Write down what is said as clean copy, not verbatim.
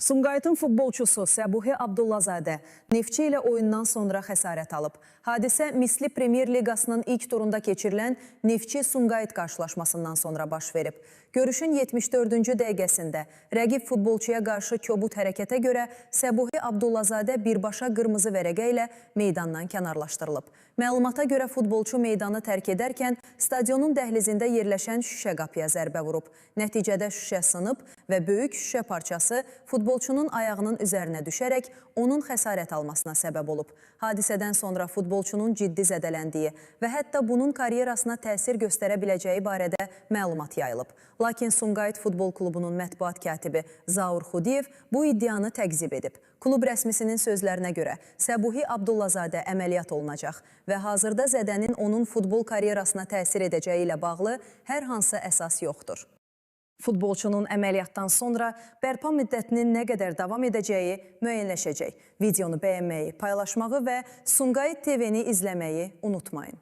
Sumqayıtın futbolçusu Səbuhi Abdullazadə Neftçi ilə oyundan sonra xəsarət alıb. Hadisə Misli Premyer Liqasının ilk turunda keçirilən Neftçi-Sumqayıt qarşılaşmasından sonra baş verib. Görüşün 74-cü dəqiqəsində rəqib futbolçuya qarşı kobud hərəkətə görə Səbuhi Abdullazadə birbaşa qırmızı vərəqə ilə meydandan kənarlaşdırılıb. Məlumata görə futbolçu meydanı tərk edərkən stadionun dəhlizində yerləşən şüşə qapıya zərbə vurub. Nəticədə şüşə sınıb və böyük şüşə parçası futbolçunun ayağının üzərinə düşərək onun xəsarət almasına səbəb olub. Hadisədən sonra futbolçunun ciddi zədələndiyi və hətta bunun karyerasına təsir göstərə biləcəyi barədə məlumat yayılıb. Lakin Sumqayıt Futbol Klubunun mətbuat katibi Zaur Xudiyev bu iddianı təqzib edib. Klub rəsmisinin sözlərinə görə Səbuhi Abdullazadə əməliyyat olunacaq və hazırda zədənin onun futbol karyerasına təsir edəcəyi ilə bağlı hər hansı əsas yoxdur. Futbolçunun əməliyyatdan sonra bərpa müddətinin nə qədər davam edəcəyi müəyyənləşəcək. Videonu bəyənməyi, paylaşmağı və Sumqayıt TV-ni izləməyi unutmayın.